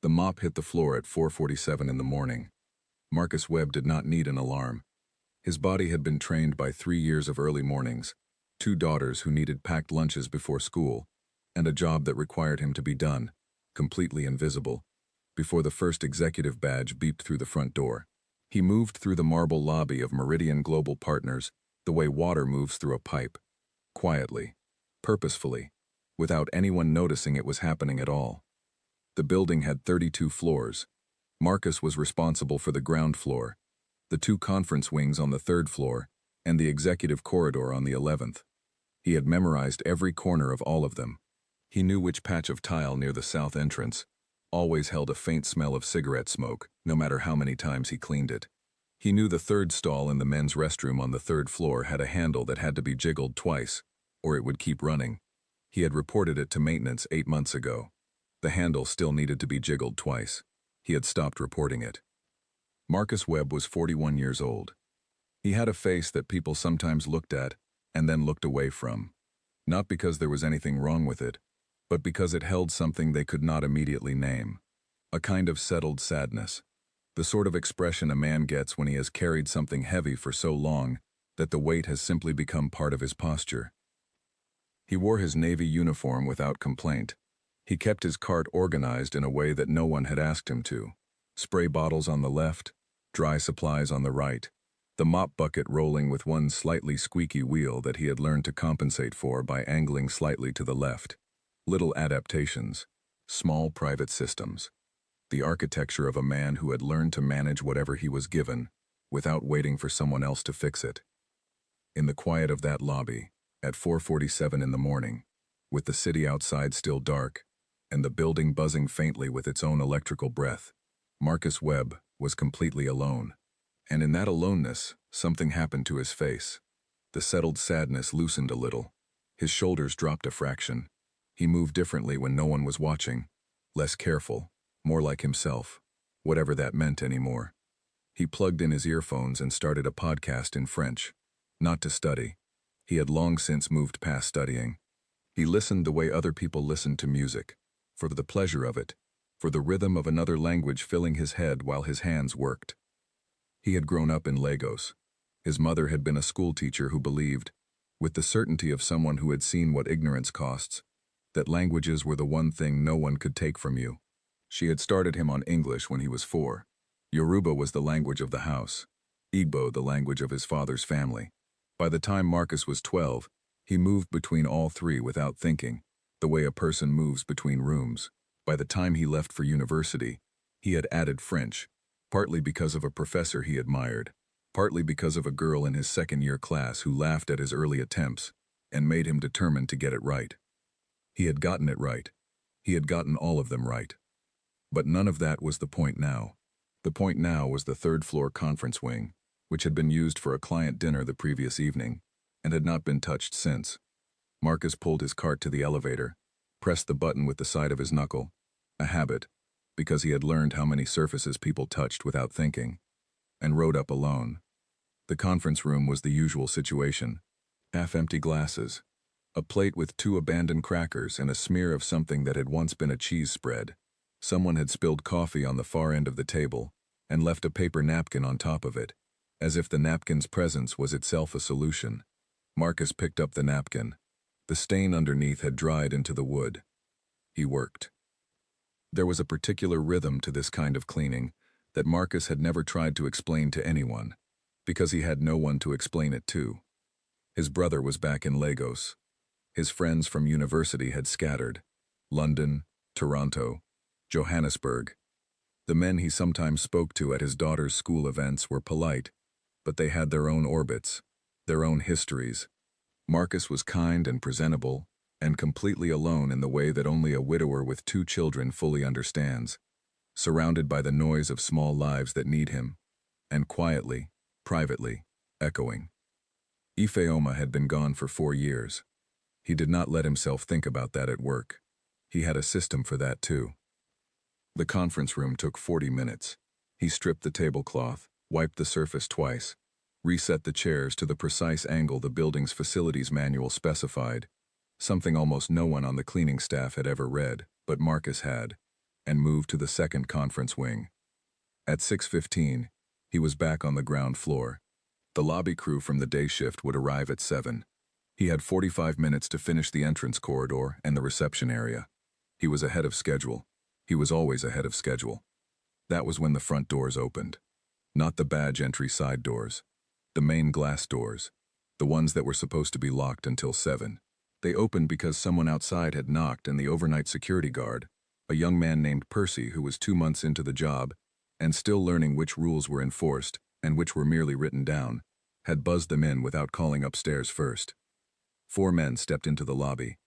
The mop hit the floor at 4:47 in the morning. Marcus Webb did not need an alarm. His body had been trained by 3 years of early mornings, 2 daughters who needed packed lunches before school, and a job that required him to be done, completely invisible, before the first executive badge beeped through the front door. He moved through the marble lobby of Meridian Global Partners the way water moves through a pipe, quietly, purposefully, without anyone noticing it was happening at all. The building had 32 floors. Marcus was responsible for the ground floor, the 2 conference wings on the 3rd floor, and the executive corridor on the 11th. He had memorized every corner of all of them. He knew which patch of tile near the south entrance always held a faint smell of cigarette smoke, no matter how many times he cleaned it. He knew the 3rd stall in the men's restroom on the 3rd floor had a handle that had to be jiggled twice, or it would keep running. He had reported it to maintenance 8 months ago. The handle still needed to be jiggled twice. He had stopped reporting it. Marcus Webb was 41 years old. He had a face that people sometimes looked at and then looked away from. Not because there was anything wrong with it, but because it held something they could not immediately name. A kind of settled sadness. The sort of expression a man gets when he has carried something heavy for so long that the weight has simply become part of his posture. He wore his Navy uniform without complaint. He kept his cart organized in a way that no one had asked him to. Spray bottles on the left, dry supplies on the right, the mop bucket rolling with one slightly squeaky wheel that he had learned to compensate for by angling slightly to the left. Little adaptations, small private systems. The architecture of a man who had learned to manage whatever he was given, without waiting for someone else to fix it. In the quiet of that lobby, at 4:47 in the morning, with the city outside still dark, and the building buzzing faintly with its own electrical breath, Marcus Webb was completely alone. And in that aloneness, something happened to his face. The settled sadness loosened a little. His shoulders dropped a fraction. He moved differently when no one was watching, less careful, more like himself, whatever that meant anymore. He plugged in his earphones and started a podcast in French. Not to study. He had long since moved past studying. He listened the way other people listened to music, for the pleasure of it, for the rhythm of another language filling his head while his hands worked. He had grown up in Lagos. His mother had been a schoolteacher who believed, with the certainty of someone who had seen what ignorance costs, that languages were the one thing no one could take from you. She had started him on English when he was 4. Yoruba was the language of the house, Igbo the language of his father's family. By the time Marcus was 12, he moved between all 3 without thinking, the way a person moves between rooms. By the time he left for university, he had added French, partly because of a professor he admired, partly because of a girl in his second-year class who laughed at his early attempts and made him determined to get it right. He had gotten it right. He had gotten all of them right. But none of that was the point now. The point now was the 3rd-floor conference wing, which had been used for a client dinner the previous evening, and had not been touched since. Marcus pulled his cart to the elevator, pressed the button with the side of his knuckle, a habit, because he had learned how many surfaces people touched without thinking, and rode up alone. The conference room was the usual situation. Half-empty glasses, a plate with 2 abandoned crackers and a smear of something that had once been a cheese spread. Someone had spilled coffee on the far end of the table and left a paper napkin on top of it, as if the napkin's presence was itself a solution. Marcus picked up the napkin. The stain underneath had dried into the wood. He worked. There was a particular rhythm to this kind of cleaning that Marcus had never tried to explain to anyone, because he had no one to explain it to. His brother was back in Lagos. His friends from university had scattered. London, Toronto, Johannesburg. The men he sometimes spoke to at his daughter's school events were polite, but they had their own orbits, their own histories. Marcus was kind and presentable, and completely alone in the way that only a widower with 2 children fully understands, surrounded by the noise of small lives that need him, and quietly, privately, echoing. Ifeoma had been gone for 4 years. He did not let himself think about that at work. He had a system for that too. The conference room took 40 minutes. He stripped the tablecloth, wiped the surface twice, reset the chairs to the precise angle the building's facilities manual specified, something almost no one on the cleaning staff had ever read, but Marcus had. and moved to the second conference wing. At 6:15, he was back on the ground floor. The lobby crew from the day shift would arrive at 7. He had 45 minutes to finish the entrance corridor and the reception area. He was ahead of schedule. He was always ahead of schedule. That was when the front doors opened. Not the badge entry side doors. The main glass doors. The ones that were supposed to be locked until 7. They opened because someone outside had knocked and the overnight security guard, a young man named Percy who was 2 months into the job and still learning which rules were enforced and which were merely written down, had buzzed them in without calling upstairs first. 4 men stepped into the lobby.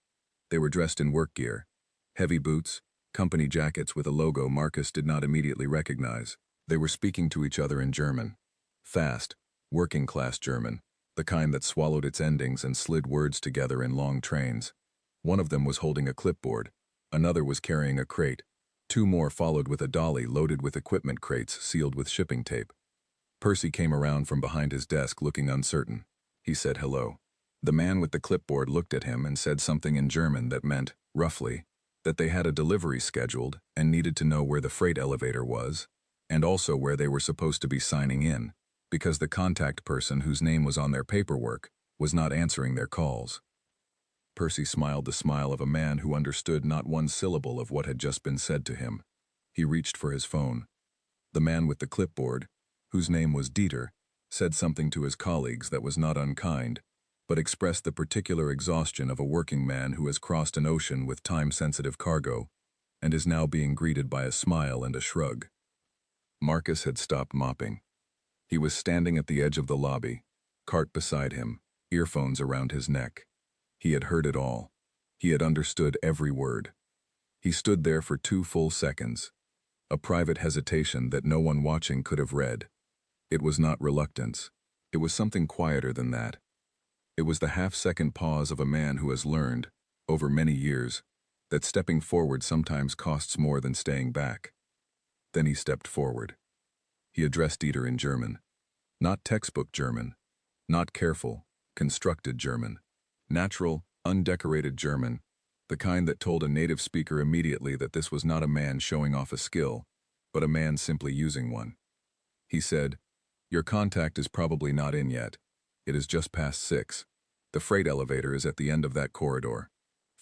They were dressed in work gear, heavy boots, company jackets with a logo Marcus did not immediately recognize. They were speaking to each other in German. Fast, working-class German, the kind that swallowed its endings and slid words together in long trains. One of them was holding a clipboard. Another was carrying a crate. 2 more followed with a dolly loaded with equipment crates sealed with shipping tape. Percy came around from behind his desk looking uncertain. He said hello. The man with the clipboard looked at him and said something in German that meant, roughly, that they had a delivery scheduled and needed to know where the freight elevator was, and also where they were supposed to be signing in, because the contact person whose name was on their paperwork was not answering their calls. Percy smiled the smile of a man who understood not one syllable of what had just been said to him. He reached for his phone. The man with the clipboard, whose name was Dieter, said something to his colleagues that was not unkind, but expressed the particular exhaustion of a working man who has crossed an ocean with time-sensitive cargo and is now being greeted by a smile and a shrug. Marcus had stopped mopping. He was standing at the edge of the lobby, cart beside him, earphones around his neck. He had heard it all. He had understood every word. He stood there for 2 full seconds, a private hesitation that no one watching could have read. It was not reluctance. It was something quieter than that. It was the half-second pause of a man who has learned, over many years, that stepping forward sometimes costs more than staying back. Then he stepped forward. He addressed Dieter in German. Not textbook German. Not careful, constructed German. Natural, undecorated German, the kind that told a native speaker immediately that this was not a man showing off a skill, but a man simply using one. He said, "Your contact is probably not in yet. It is just past 6. The freight elevator is at the end of that corridor.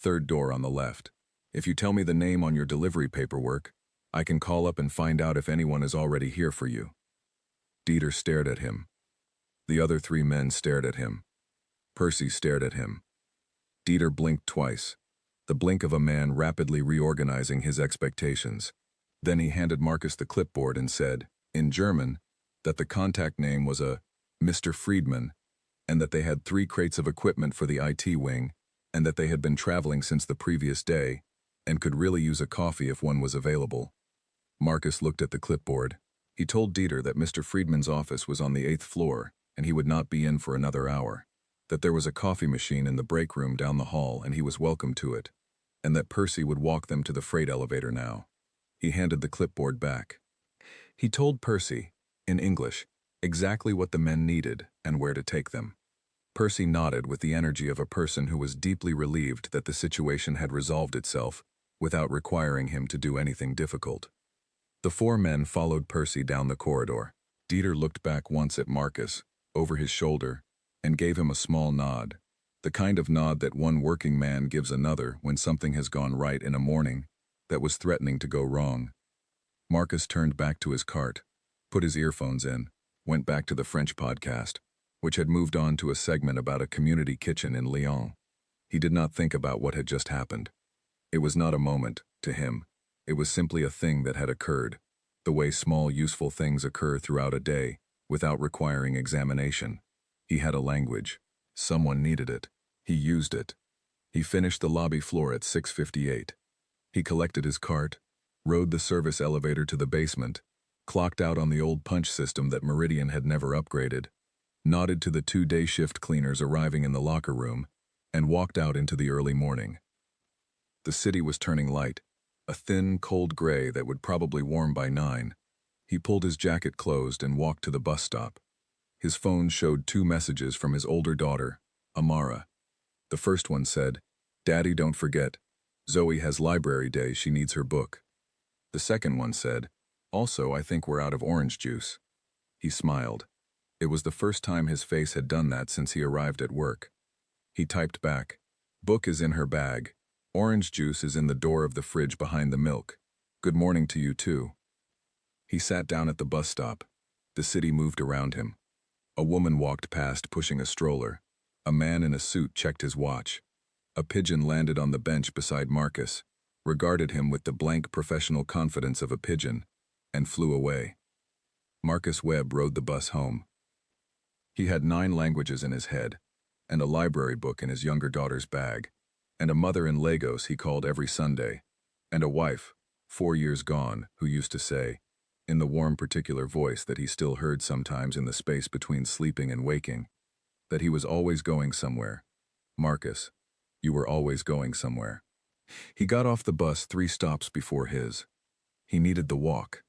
3rd door on the left. If you tell me the name on your delivery paperwork, I can call up and find out if anyone is already here for you." Dieter stared at him. The other 3 men stared at him. Percy stared at him. Dieter blinked twice, the blink of a man rapidly reorganizing his expectations. Then he handed Marcus the clipboard and said, in German, that the contact name was a Mr. Friedman, and that they had 3 crates of equipment for the IT wing, and that they had been traveling since the previous day, and could really use a coffee if one was available. Marcus looked at the clipboard. He told Dieter that Mr. Friedman's office was on the 8th floor, and he would not be in for another hour, that there was a coffee machine in the break room down the hall and he was welcome to it, and that Percy would walk them to the freight elevator now. He handed the clipboard back. He told Percy, in English, exactly what the men needed and where to take them. Percy nodded with the energy of a person who was deeply relieved that the situation had resolved itself without requiring him to do anything difficult. The 4 men followed Percy down the corridor. Dieter looked back once at Marcus, over his shoulder, and gave him a small nod, the kind of nod that one working man gives another when something has gone right in a morning that was threatening to go wrong. Marcus turned back to his cart, put his earphones in, went back to the French podcast, which had moved on to a segment about a community kitchen in Lyon. He did not think about what had just happened. It was not a moment, to him. It was simply a thing that had occurred, the way small useful things occur throughout a day, without requiring examination. He had a language. Someone needed it. He used it. He finished the lobby floor at 6:58. He collected his cart, rode the service elevator to the basement, clocked out on the old punch system that Meridian had never upgraded, nodded to the 2 day shift cleaners arriving in the locker room, and walked out into the early morning. The city was turning light, a thin, cold gray that would probably warm by 9. He pulled his jacket closed and walked to the bus stop. His phone showed 2 messages from his older daughter, Amara. The first one said, "Daddy, don't forget. Zoe has library day, she needs her book." The second one said, "Also, I think we're out of orange juice." He smiled. It was the first time his face had done that since he arrived at work. He typed back, "Book is in her bag. Orange juice is in the door of the fridge behind the milk. Good morning to you too." He sat down at the bus stop. The city moved around him. A woman walked past pushing a stroller. A man in a suit checked his watch. A pigeon landed on the bench beside Marcus, regarded him with the blank professional confidence of a pigeon, and flew away. Marcus Webb rode the bus home. He had 9 languages in his head, and a library book in his younger daughter's bag, and a mother in Lagos he called every Sunday, and a wife, 4 years gone, who used to say, in the warm particular voice that he still heard sometimes in the space between sleeping and waking, that he was always going somewhere. "Marcus, you were always going somewhere." He got off the bus 3 stops before his. He needed the walk.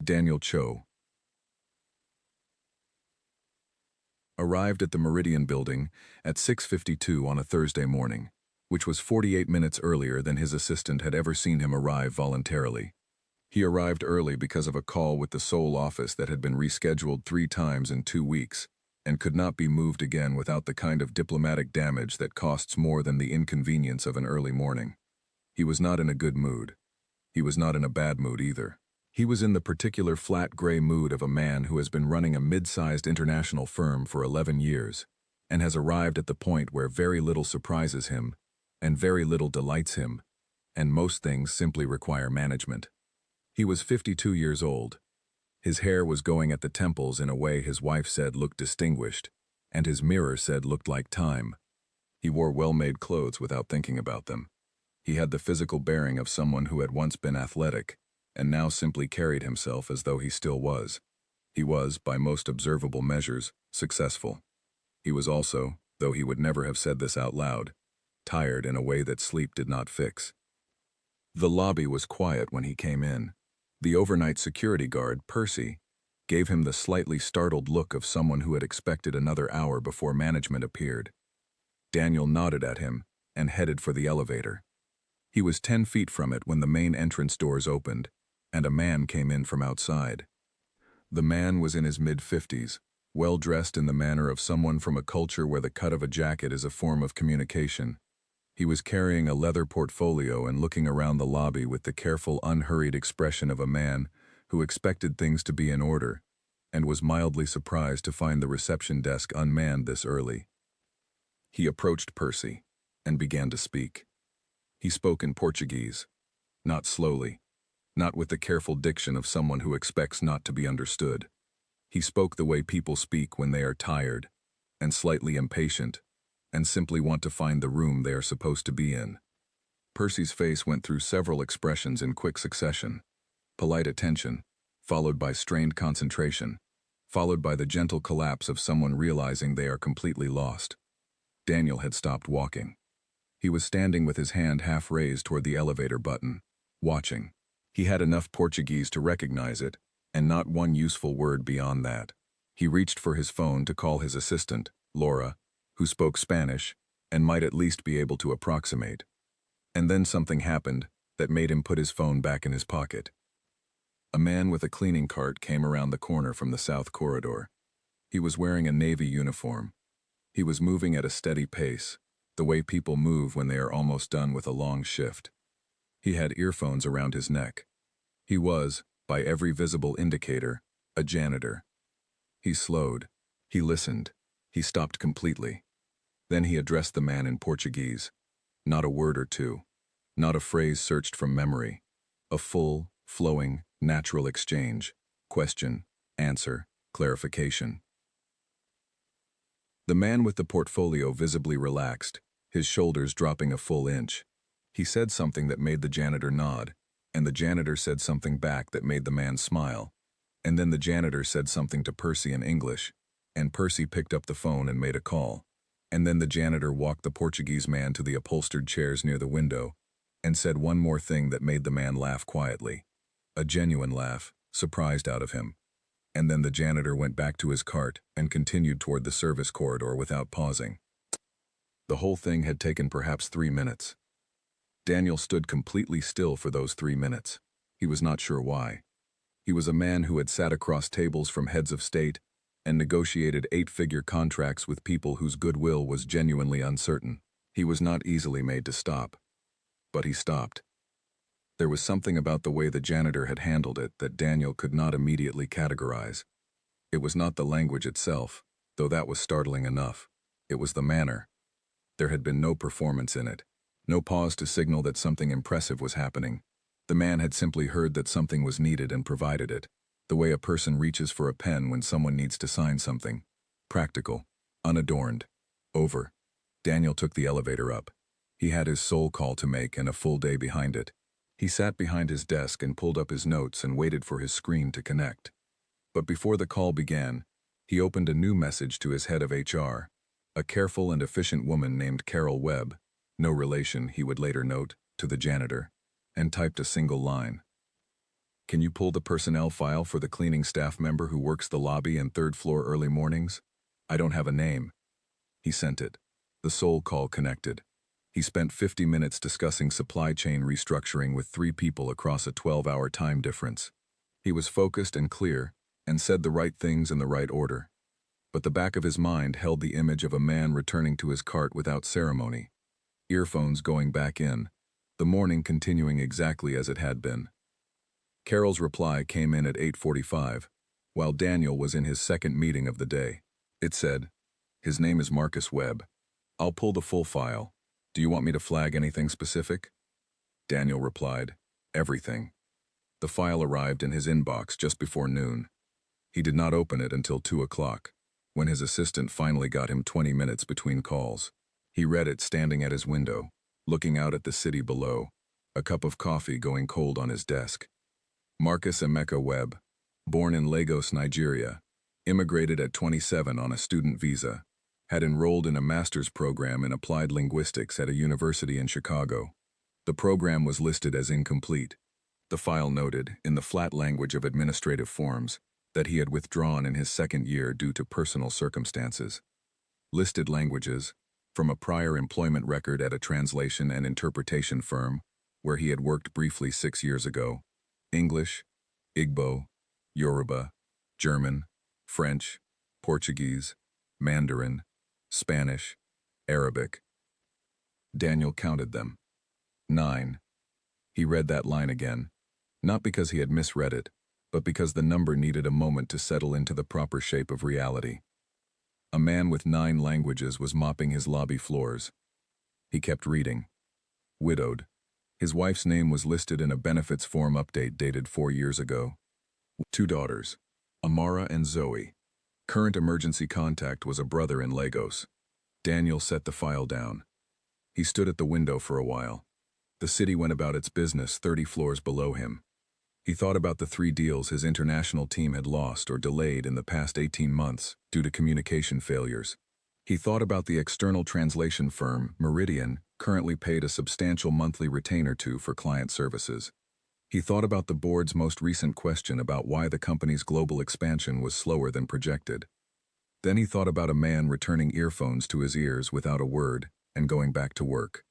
Daniel Cho arrived at the Meridian building at 6:52 on a Thursday morning, which was 48 minutes earlier than his assistant had ever seen him arrive voluntarily. He arrived early because of a call with the Seoul office that had been rescheduled 3 times in 2 weeks and could not be moved again without the kind of diplomatic damage that costs more than the inconvenience of an early morning. He was not in a good mood. He was not in a bad mood either. He was in the particular flat gray mood of a man who has been running a mid-sized international firm for 11 years and has arrived at the point where very little surprises him and very little delights him, and most things simply require management. He was 52 years old. His hair was going at the temples in a way his wife said looked distinguished, and his mirror said looked like time. He wore well-made clothes without thinking about them. He had the physical bearing of someone who had once been athletic, and now simply carried himself as though he still was. He was, by most observable measures, successful. He was also, though he would never have said this out loud, tired in a way that sleep did not fix. The lobby was quiet when he came in. The overnight security guard, Percy, gave him the slightly startled look of someone who had expected another hour before management appeared. Daniel nodded at him and headed for the elevator. He was 10 feet from it when the main entrance doors opened, and a man came in from outside. The man was in his mid-50s, well-dressed in the manner of someone from a culture where the cut of a jacket is a form of communication. He was carrying a leather portfolio and looking around the lobby with the careful, unhurried expression of a man who expected things to be in order and was mildly surprised to find the reception desk unmanned this early. He approached Percy and began to speak. He spoke in Portuguese, not slowly, not with the careful diction of someone who expects not to be understood. He spoke the way people speak when they are tired and slightly impatient and simply want to find the room they are supposed to be in. Percy's face went through several expressions in quick succession: polite attention, followed by strained concentration, followed by the gentle collapse of someone realizing they are completely lost. Daniel had stopped walking. He was standing with his hand half raised toward the elevator button, watching. He had enough Portuguese to recognize it, and not one useful word beyond that. He reached for his phone to call his assistant, Laura, who spoke Spanish and might at least be able to approximate. And then something happened that made him put his phone back in his pocket. A man with a cleaning cart came around the corner from the south corridor. He was wearing a navy uniform. He was moving at a steady pace, the way people move when they are almost done with a long shift. He had earphones around his neck. He was, by every visible indicator, a janitor. He slowed. He listened. He stopped completely. Then he addressed the man in Portuguese. Not a word or two. Not a phrase searched from memory. A full, flowing, natural exchange. Question, answer, clarification. The man with the portfolio visibly relaxed, his shoulders dropping a full inch. He said something that made the janitor nod, and the janitor said something back that made the man smile. And then the janitor said something to Percy in English, and Percy picked up the phone and made a call. And then the janitor walked the Portuguese man to the upholstered chairs near the window and said one more thing that made the man laugh quietly. A genuine laugh, surprised out of him. And then the janitor went back to his cart and continued toward the service corridor without pausing. The whole thing had taken perhaps 3 minutes. Daniel stood completely still for those 3 minutes. He was not sure why. He was a man who had sat across tables from heads of state and negotiated 8-figure contracts with people whose goodwill was genuinely uncertain. He was not easily made to stop. But he stopped. There was something about the way the janitor had handled it that Daniel could not immediately categorize. It was not the language itself, though that was startling enough. It was the manner. There had been no performance in it, no pause to signal that something impressive was happening. The man had simply heard that something was needed and provided it, the way a person reaches for a pen when someone needs to sign something. Practical, unadorned. Over. Daniel took the elevator up. He had his soul call to make and a full day behind it. He sat behind his desk and pulled up his notes and waited for his screen to connect. But before the call began, he opened a new message to his head of HR, a careful and efficient woman named Carol Webb, no relation, he would later note, to the janitor, and typed a single line. "Can you pull the personnel file for the cleaning staff member who works the lobby and third floor early mornings? I don't have a name." He sent it. The soul call connected. He spent 50 minutes discussing supply chain restructuring with 3 people across a 12-hour time difference. He was focused and clear, and said the right things in the right order. But the back of his mind held the image of a man returning to his cart without ceremony. Earphones going back in, the morning continuing exactly as it had been. Carol's reply came in at 8:45, while Daniel was in his second meeting of the day. It said, "His name is Marcus Webb. I'll pull the full file. Do you want me to flag anything specific?" Daniel replied, "Everything." The file arrived in his inbox just before noon. He did not open it until 2 o'clock, when his assistant finally got him 20 minutes between calls. He read it standing at his window, looking out at the city below, a cup of coffee going cold on his desk. Marcus Emeka Webb, born in Lagos, Nigeria, immigrated at 27 on a student visa, had enrolled in a master's program in applied linguistics at a university in Chicago. The program was listed as incomplete. The file noted, in the flat language of administrative forms, that he had withdrawn in his second year due to personal circumstances. Listed languages, from a prior employment record at a translation and interpretation firm, where he had worked briefly 6 years ago: English, Igbo, Yoruba, German, French, Portuguese, Mandarin, Spanish, Arabic. Daniel counted them. 9. He read that line again, not because he had misread it, but because the number needed a moment to settle into the proper shape of reality. A man with 9 languages was mopping his lobby floors. He kept reading. Widowed. His wife's name was listed in a benefits form update dated 4 years ago. 2 daughters, Amara and Zoe. Current emergency contact was a brother in Lagos. Daniel set the file down. He stood at the window for a while. The city went about its business 30 floors below him. He thought about the 3 deals his international team had lost or delayed in the past 18 months due to communication failures. He thought about the external translation firm, Meridian, currently paid a substantial monthly retainer to for client services. He thought about the board's most recent question about why the company's global expansion was slower than projected. Then he thought about a man returning earphones to his ears without a word and going back to work.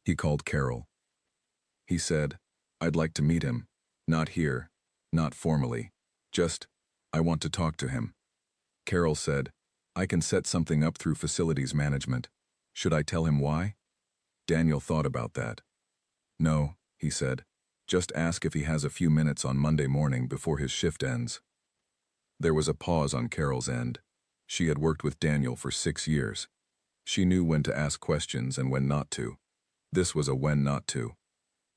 He called Carol. He said, "I'd like to meet him. Not here, not formally. Just, I want to talk to him." Carol said, "I can set something up through facilities management. Should I tell him why?" Daniel thought about that. "No," he said. "Just ask if he has a few minutes on Monday morning before his shift ends." There was a pause on Carol's end. She had worked with Daniel for 6 years. She knew when to ask questions and when not to. This was a when not to.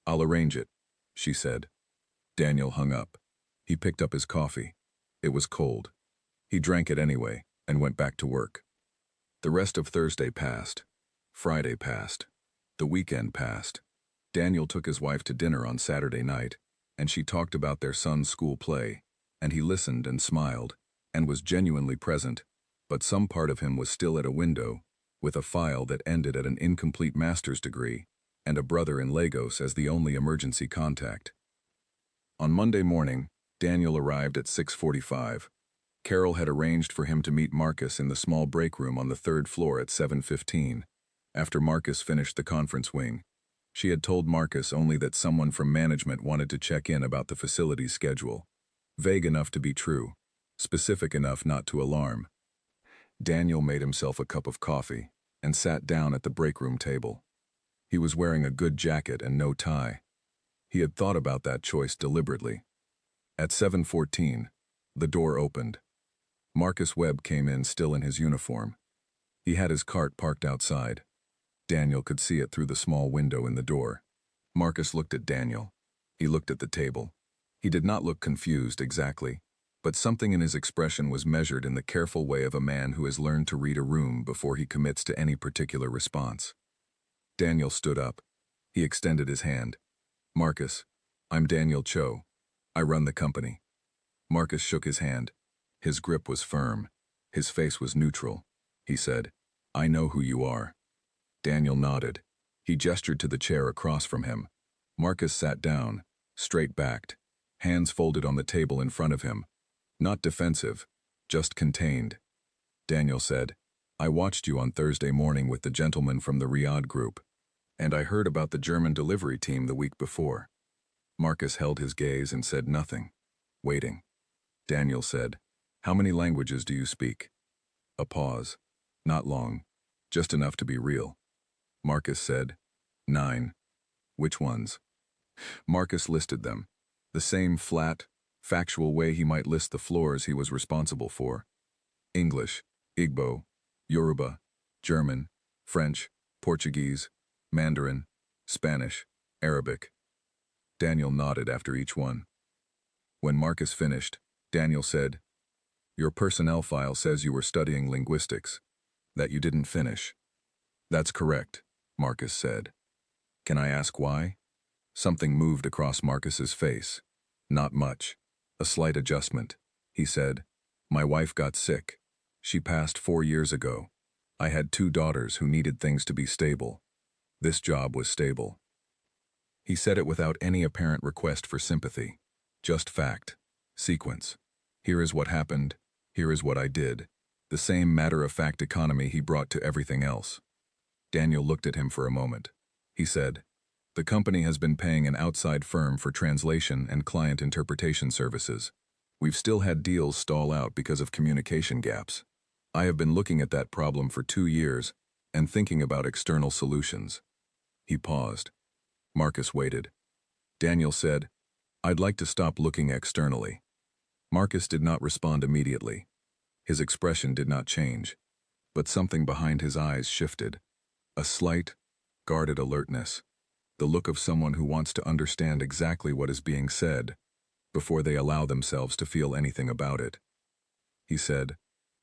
"I'll arrange it," she said. Daniel hung up. He picked up his coffee. It was cold. He drank it anyway and went back to work. The rest of Thursday passed. Friday passed. The weekend passed. Daniel took his wife to dinner on Saturday night, and she talked about their son's school play, and he listened and smiled, and was genuinely present, but some part of him was still at a window, with a file that ended at an incomplete master's degree, and a brother in Lagos as the only emergency contact. On Monday morning, Daniel arrived at 6:45. Carol had arranged for him to meet Marcus in the small break room on the 3rd floor at 7:15, after Marcus finished the conference wing. She had told Marcus only that someone from management wanted to check in about the facility's schedule. Vague enough to be true, specific enough not to alarm. Daniel made himself a cup of coffee and sat down at the break room table. He was wearing a good jacket and no tie. He had thought about that choice deliberately. At 7:14, the door opened. Marcus Webb came in still in his uniform. He had his cart parked outside. Daniel could see it through the small window in the door. Marcus looked at Daniel. He looked at the table. He did not look confused exactly, but something in his expression was measured in the careful way of a man who has learned to read a room before he commits to any particular response. Daniel stood up. He extended his hand. "Marcus, I'm Daniel Cho. I run the company." Marcus shook his hand. His grip was firm. His face was neutral. He said, "I know who you are." Daniel nodded. He gestured to the chair across from him. Marcus sat down, straight-backed, hands folded on the table in front of him. Not defensive, just contained. Daniel said, "I watched you on Thursday morning with the gentleman from the Riyadh group, and I heard about the German delivery team the week before." Marcus held his gaze and said nothing, waiting. Daniel said, "How many languages do you speak?" A pause. Not long, just enough to be real. Marcus said, 9. "Which ones?" Marcus listed them, the same flat, factual way he might list the floors he was responsible for. English, Igbo, Yoruba, German, French, Portuguese, Mandarin, Spanish, Arabic. Daniel nodded after each one. When Marcus finished, Daniel said, "Your personnel file says you were studying linguistics, that you didn't finish." "That's correct," Marcus said. "Can I ask why?" Something moved across Marcus's face. Not much. A slight adjustment. He said, "My wife got sick. She passed 4 years ago. I had 2 daughters who needed things to be stable. This job was stable." He said it without any apparent request for sympathy. Just fact. Sequence. Here is what happened. Here is what I did. The same matter-of-fact economy he brought to everything else. Daniel looked at him for a moment. He said, "The company has been paying an outside firm for translation and client interpretation services. We've still had deals stall out because of communication gaps. I have been looking at that problem for 2 years and thinking about external solutions." He paused. Marcus waited. Daniel said, "I'd like to stop looking externally." Marcus did not respond immediately. His expression did not change, but something behind his eyes shifted. A slight, guarded alertness. The look of someone who wants to understand exactly what is being said before they allow themselves to feel anything about it. He said,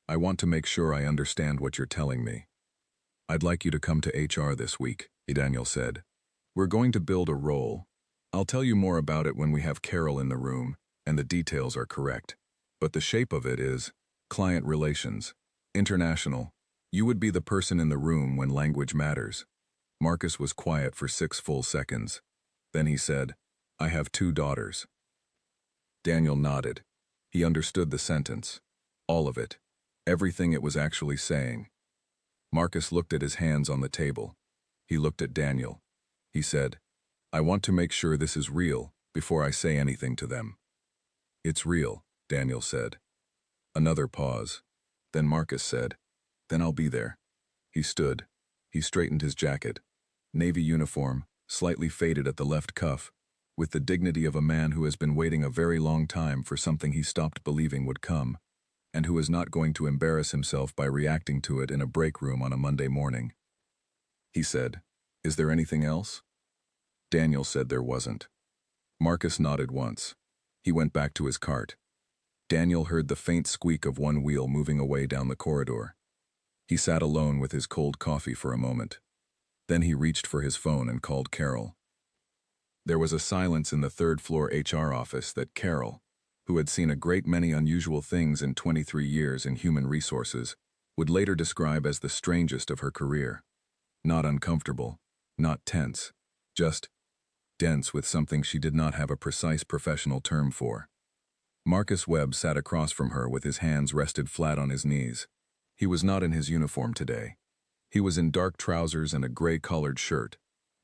"I want to make sure I understand what you're telling me. I'd like you to come to HR this week," Daniel said. "We're going to build a role. I'll tell you more about it when we have Carol in the room and the details are correct. But the shape of it is client relations, international. You would be the person in the room when language matters." Marcus was quiet for 6 full seconds. Then he said, "I have 2 daughters." Daniel nodded. He understood the sentence. All of it. Everything it was actually saying. Marcus looked at his hands on the table. He looked at Daniel. He said, "I want to make sure this is real before I say anything to them." "It's real," Daniel said. Another pause. Then Marcus said, "Then I'll be there." He stood. He straightened his jacket. Navy uniform, slightly faded at the left cuff, with the dignity of a man who has been waiting a very long time for something he stopped believing would come, and who is not going to embarrass himself by reacting to it in a break room on a Monday morning. He said, "Is there anything else?" Daniel said there wasn't. Marcus nodded once. He went back to his cart. Daniel heard the faint squeak of one wheel moving away down the corridor. He sat alone with his cold coffee for a moment. Then he reached for his phone and called Carol. There was a silence in the third-floor HR office that Carol, who had seen a great many unusual things in 23 years in human resources, would later describe as the strangest of her career. Not uncomfortable, not tense, just dense with something she did not have a precise professional term for. Marcus Webb sat across from her with his hands rested flat on his knees. He was not in his uniform today. He was in dark trousers and a gray-collared shirt,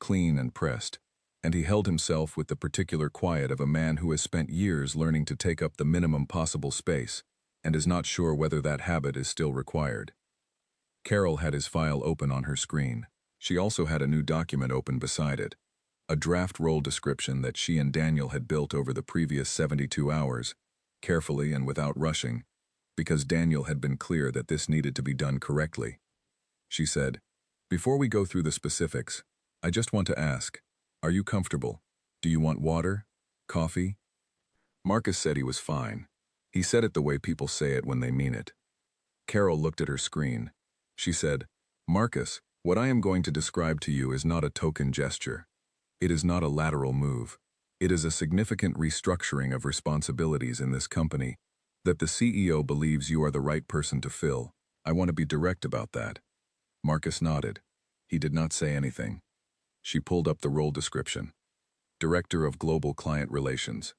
clean and pressed, and he held himself with the particular quiet of a man who has spent years learning to take up the minimum possible space and is not sure whether that habit is still required. Carol had his file open on her screen. She also had a new document open beside it, a draft role description that she and Daniel had built over the previous 72 hours, carefully and without rushing, because Daniel had been clear that this needed to be done correctly. She said, "Before we go through the specifics, I just want to ask, are you comfortable? Do you want water? Coffee?" Marcus said he was fine. He said it the way people say it when they mean it. Carol looked at her screen. She said, "Marcus, what I am going to describe to you is not a token gesture. It is not a lateral move. It is a significant restructuring of responsibilities in this company that the CEO believes you are the right person to fill. I want to be direct about that." Marcus nodded. He did not say anything. She pulled up the role description. Director of Global Client Relations.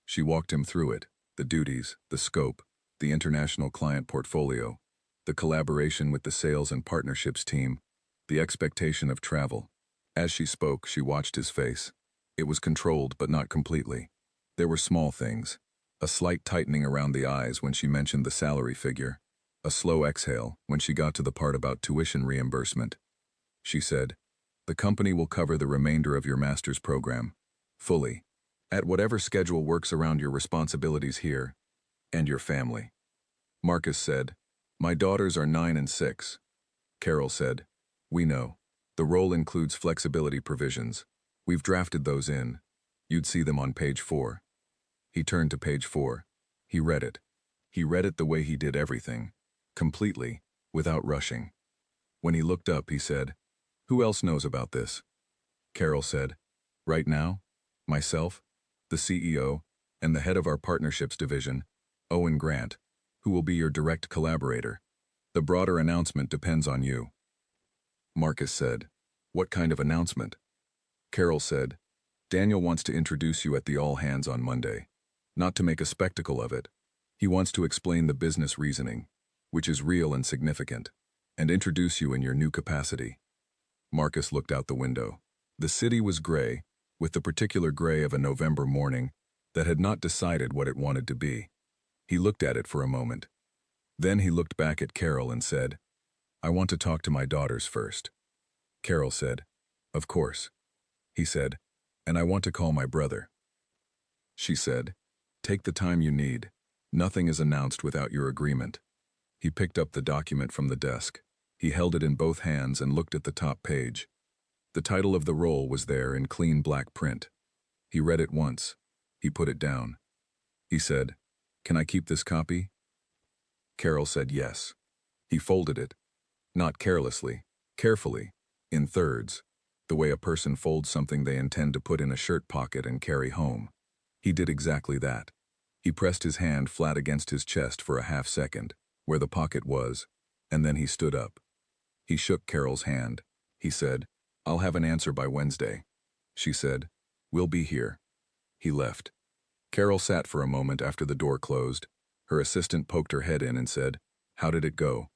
She walked him through it, the duties, the scope, the international client portfolio, the collaboration with the sales and partnerships team, the expectation of travel. As she spoke, she watched his face. It was controlled, but not completely. There were small things. A slight tightening around the eyes when she mentioned the salary figure. A slow exhale when she got to the part about tuition reimbursement. She said, "The company will cover the remainder of your master's program, fully, at whatever schedule works around your responsibilities here and your family." Marcus said, "My daughters are 9 and 6. Carol said, "We know. The role includes flexibility provisions. We've drafted those in. You'd see them on page 4. He turned to page 4. He read it. He read it the way he did everything, completely, without rushing. When he looked up, he said, "Who else knows about this?" Carol said, "Right now, myself, the CEO, and the head of our partnerships division, Owen Grant, who will be your direct collaborator. The broader announcement depends on you." Marcus said, "What kind of announcement?" Carol said, "Daniel wants to introduce you at the all-hands on Monday. Not to make a spectacle of it. He wants to explain the business reasoning, which is real and significant, and introduce you in your new capacity." Marcus looked out the window. The city was gray, with the particular gray of a November morning that had not decided what it wanted to be. He looked at it for a moment. Then he looked back at Carol and said, "I want to talk to my daughters first." Carol said, "Of course." He said, "And I want to call my brother." She said, "Take the time you need. Nothing is announced without your agreement." He picked up the document from the desk. He held it in both hands and looked at the top page. The title of the role was there in clean black print. He read it once. He put it down. He said, "Can I keep this copy?" Carol said yes. He folded it. Not carelessly, carefully, in thirds, the way a person folds something they intend to put in a shirt pocket and carry home. He did exactly that. He pressed his hand flat against his chest for a half-second, where the pocket was, and then he stood up. He shook Carol's hand. He said, "I'll have an answer by Wednesday." She said, "We'll be here." He left. Carol sat for a moment after the door closed. Her assistant poked her head in and said, "How did it go?"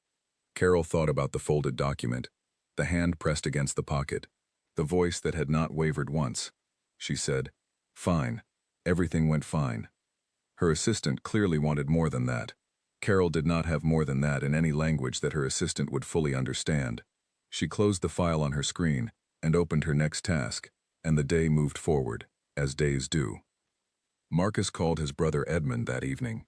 Carol thought about the folded document, the hand pressed against the pocket, the voice that had not wavered once. She said, "Fine. Everything went fine." Her assistant clearly wanted more than that. Carol did not have more than that in any language that her assistant would fully understand. She closed the file on her screen and opened her next task, and the day moved forward, as days do. Marcus called his brother Edmund that evening.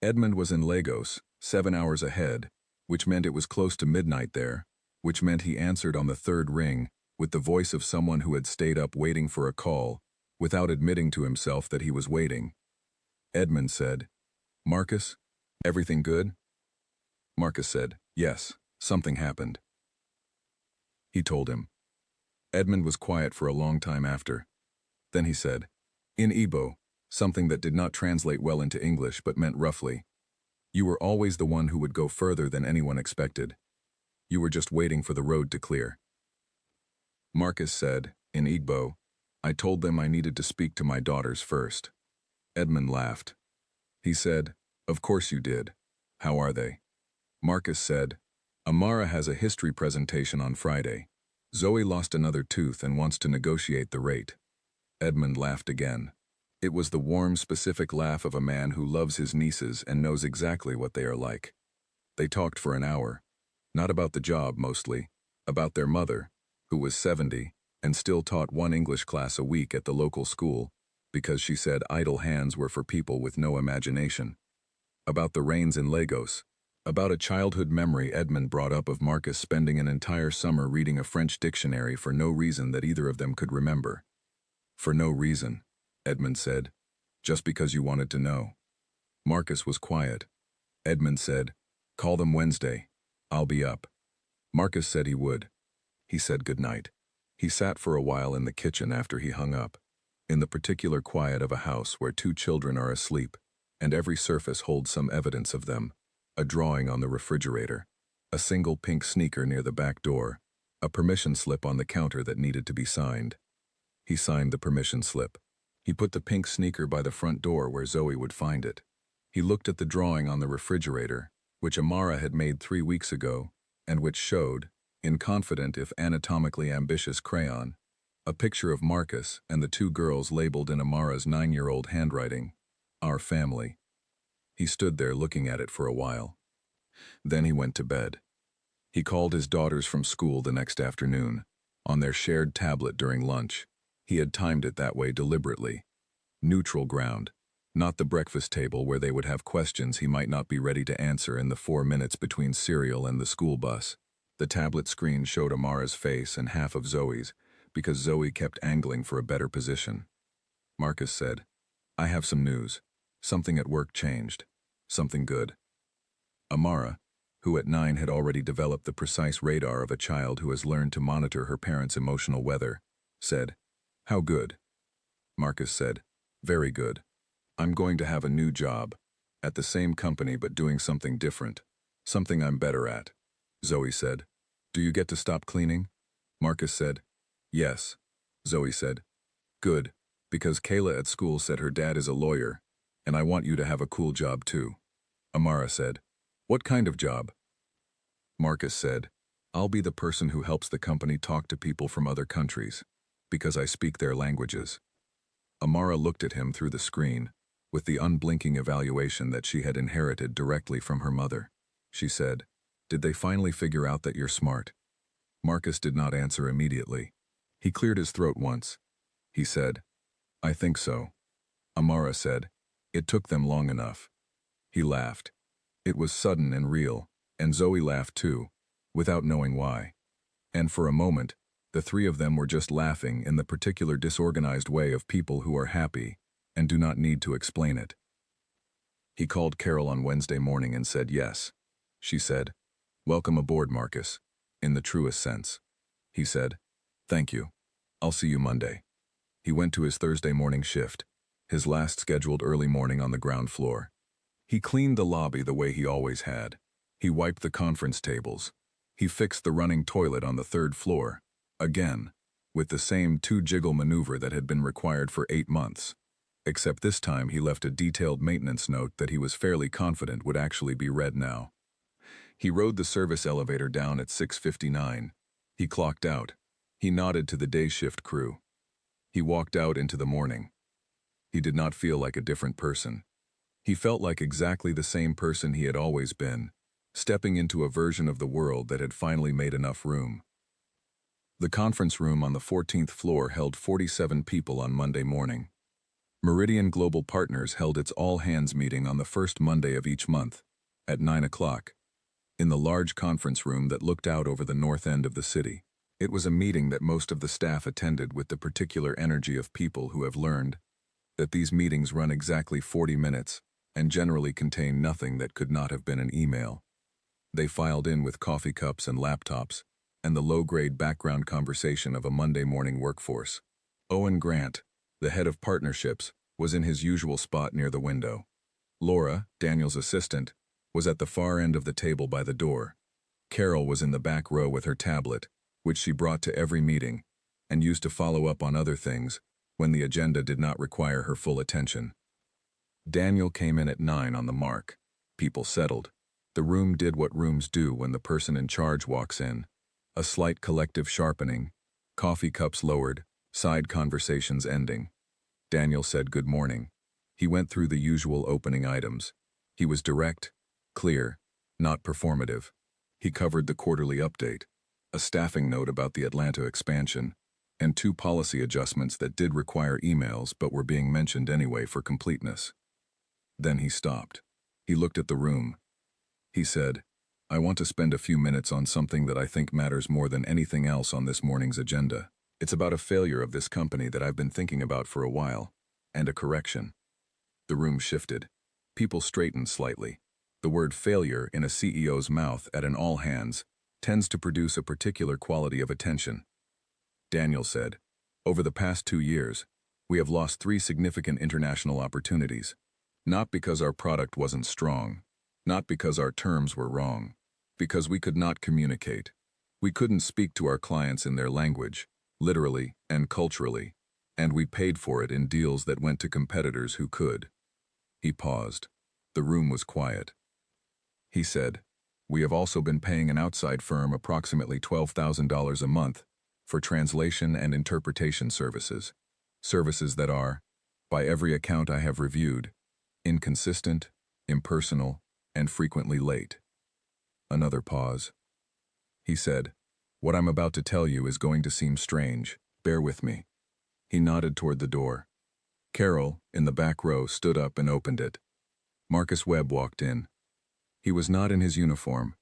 Edmund was in Lagos, 7 hours ahead, which meant it was close to midnight there, which meant he answered on the third ring with the voice of someone who had stayed up waiting for a call, without admitting to himself that he was waiting. Edmund said, "Marcus, everything good?" Marcus said, "Yes, something happened." He told him. Edmund was quiet for a long time after. Then he said, in Igbo, something that did not translate well into English but meant roughly, "You were always the one who would go further than anyone expected. You were just waiting for the road to clear." Marcus said, in Igbo, "I told them I needed to speak to my daughters first." Edmund laughed. He said, "Of course you did. How are they?" Marcus said, "Amara has a history presentation on Friday. Zoe lost another tooth and wants to negotiate the rate. Edmund laughed again. It was the warm, specific laugh of a man who loves his nieces and knows exactly what they are like. They talked for an hour. Not about the job, mostly. About their mother, who was 70, and still taught one English class a week at the local school, because she said idle hands were for people with no imagination. About the rains in Lagos. About a childhood memory Edmund brought up of Marcus spending an entire summer reading a French dictionary for no reason that either of them could remember. For no reason, Edmund said. Just because you wanted to know. Marcus was quiet. Edmund said, "Call them Wednesday. I'll be up." Marcus said he would. He said goodnight. He sat for a while in the kitchen after he hung up, in the particular quiet of a house where two children are asleep, and every surface holds some evidence of them. A drawing on the refrigerator, a single pink sneaker near the back door, a permission slip on the counter that needed to be signed. He signed the permission slip. He put the pink sneaker by the front door where Zoe would find it. He looked at the drawing on the refrigerator, which Amara had made 3 weeks ago, and which showed, in confident if anatomically ambitious crayon, a picture of Marcus and the two girls labeled in Amara's 9-year-old handwriting, "Our family." He stood there looking at it for a while. Then he went to bed. He called his daughters from school the next afternoon, on their shared tablet during lunch. He had timed it that way deliberately. Neutral ground, not the breakfast table where they would have questions he might not be ready to answer in the 4 minutes between cereal and the school bus. The tablet screen showed Amara's face and half of Zoe's, because Zoe kept angling for a better position. Marcus said, "I have some news. Something at work changed. Something good." Amara, who at 9 had already developed the precise radar of a child who has learned to monitor her parents' emotional weather, said, "How good?" Marcus said, "Very good. I'm going to have a new job, at the same company but doing something different, something I'm better at." Zoe said, "Do you get to stop cleaning?" Marcus said, "Yes." Zoe said, "Good, because Kayla at school said her dad is a lawyer, and I want you to have a cool job too." Amara said, "What kind of job?" Marcus said, "I'll be the person who helps the company talk to people from other countries, because I speak their languages." Amara looked at him through the screen, with the unblinking evaluation that she had inherited directly from her mother. She said, "Did they finally figure out that you're smart?" Marcus did not answer immediately. He cleared his throat once. He said, "I think so." Amara said, "It took them long enough." He laughed. It was sudden and real, and Zoe laughed too, without knowing why. And for a moment, the three of them were just laughing in the particular disorganized way of people who are happy and do not need to explain it. He called Carol on Wednesday morning and said yes. She said, "Welcome aboard, Marcus," in the truest sense. He said, "Thank you. I'll see you Monday." He went to his Thursday morning shift, his last scheduled early morning on the ground floor. He cleaned the lobby the way he always had. He wiped the conference tables. He fixed the running toilet on the 3rd floor, again, with the same 2-jiggle maneuver that had been required for 8 months. Except this time he left a detailed maintenance note that he was fairly confident would actually be read now. He rode the service elevator down at 6:59. He clocked out. He nodded to the day shift crew. He walked out into the morning. He did not feel like a different person. He felt like exactly the same person he had always been, stepping into a version of the world that had finally made enough room. The conference room on the 14th floor held 47 people on Monday morning. Meridian Global Partners held its all-hands meeting on the first Monday of each month, at 9 o'clock, in the large conference room that looked out over the north end of the city. It was a meeting that most of the staff attended with the particular energy of people who have learned that these meetings run exactly 40 minutes and generally contain nothing that could not have been an email. They filed in with coffee cups and laptops and the low-grade background conversation of a Monday morning workforce. Owen Grant, the head of partnerships, was in his usual spot near the window. Laura, Daniel's assistant, was at the far end of the table by the door. Carol was in the back row with her tablet, which she brought to every meeting, and used to follow up on other things when the agenda did not require her full attention. Daniel came in at 9 on the mark. People settled. The room did what rooms do when the person in charge walks in. A slight collective sharpening, coffee cups lowered, side conversations ending. Daniel said good morning. He went through the usual opening items. He was direct, clear, not performative. He covered the quarterly update, a staffing note about the Atlanta expansion, and 2 policy adjustments that did require emails but were being mentioned anyway for completeness. Then he stopped. He looked at the room. He said, I want to spend a few minutes on something that I think matters more than anything else on this morning's agenda. It's about a failure of this company that I've been thinking about for a while, and a correction. The room shifted. People straightened slightly. The word failure in a CEO's mouth at an all-hands tends to produce a particular quality of attention. Daniel said, over the past 2 years, we have lost 3 significant international opportunities. Not because our product wasn't strong, not because our terms were wrong, because we could not communicate. We couldn't speak to our clients in their language, literally and culturally, and we paid for it in deals that went to competitors who could. He paused. The room was quiet. He said, we have also been paying an outside firm approximately $12,000 a month for translation and interpretation services. Services that are, by every account I have reviewed, inconsistent, impersonal, and frequently late. Another pause. He said, what I'm about to tell you is going to seem strange. Bear with me. He nodded toward the door. Carol, in the back row, stood up and opened it. Marcus Webb walked in. He was not in his uniform.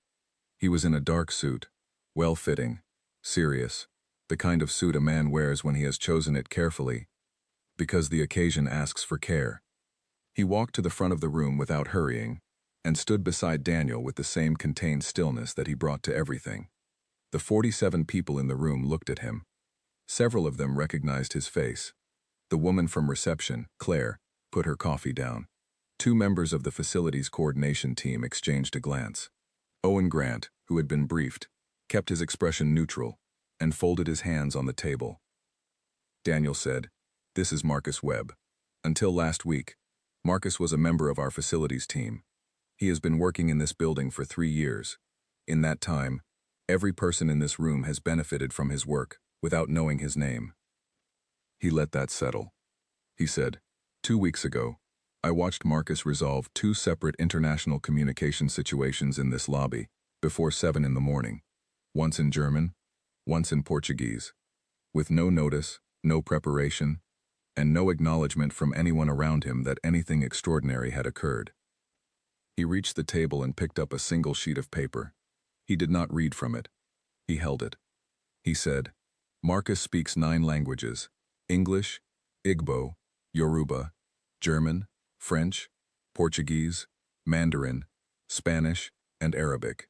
He was in a dark suit, well-fitting, serious, the kind of suit a man wears when he has chosen it carefully, because the occasion asks for care. He walked to the front of the room without hurrying, and stood beside Daniel with the same contained stillness that he brought to everything. The 47 people in the room looked at him. Several of them recognized his face. The woman from reception, Claire, put her coffee down. 2 members of the facilities coordination team exchanged a glance. Owen Grant, who had been briefed, kept his expression neutral and folded his hands on the table. Daniel said, this is Marcus Webb. Until last week, Marcus was a member of our facilities team. He has been working in this building for 3 years. In that time, every person in this room has benefited from his work without knowing his name. He let that settle. He said, 2 weeks ago, I watched Marcus resolve 2 separate international communication situations in this lobby before 7 in the morning, once in German, once in Portuguese, with no notice, no preparation, and no acknowledgement from anyone around him that anything extraordinary had occurred. He reached the table and picked up a single sheet of paper. He did not read from it. He held it. He said, Marcus speaks 9 languages: English, Igbo, Yoruba, German, French, Portuguese, Mandarin, Spanish, and Arabic.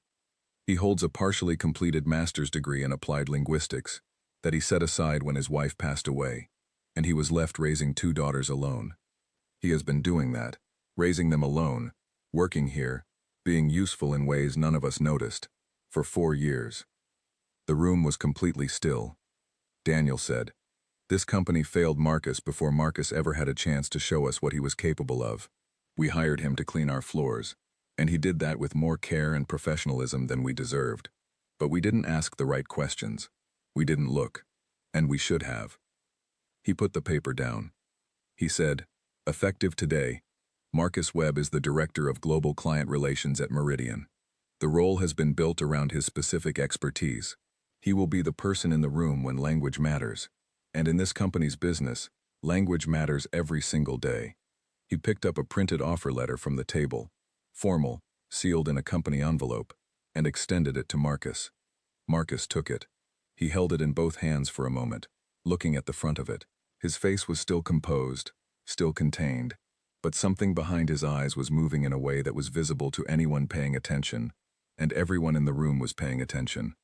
He holds a partially completed master's degree in applied linguistics that he set aside when his wife passed away, and he was left raising 2 daughters alone. He has been doing that, raising them alone, working here, being useful in ways none of us noticed, for 4 years. The room was completely still. Daniel said, this company failed Marcus before Marcus ever had a chance to show us what he was capable of. We hired him to clean our floors, and he did that with more care and professionalism than we deserved. But we didn't ask the right questions. We didn't look, and we should have. He put the paper down. He said, effective today, Marcus Webb is the Director of Global Client Relations at Meridian. The role has been built around his specific expertise. He will be the person in the room when language matters. And in this company's business, language matters every single day. He picked up a printed offer letter from the table, formal, sealed in a company envelope, and extended it to Marcus. Marcus took it. He held it in both hands for a moment, looking at the front of it. His face was still composed, still contained, but something behind his eyes was moving in a way that was visible to anyone paying attention, and everyone in the room was paying attention.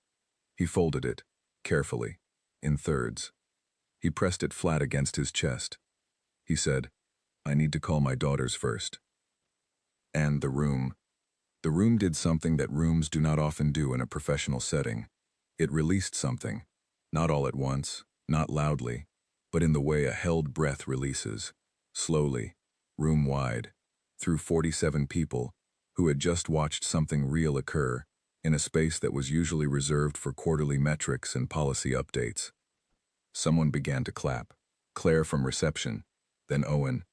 He folded it, carefully, in thirds. He pressed it flat against his chest. He said, I need to call my daughters first. And the room. The room did something that rooms do not often do in a professional setting. It released something, not all at once, not loudly, but in the way a held breath releases, slowly, room-wide, through 47 people who had just watched something real occur in a space that was usually reserved for quarterly metrics and policy updates. Someone began to clap. Claire from reception, then Owen,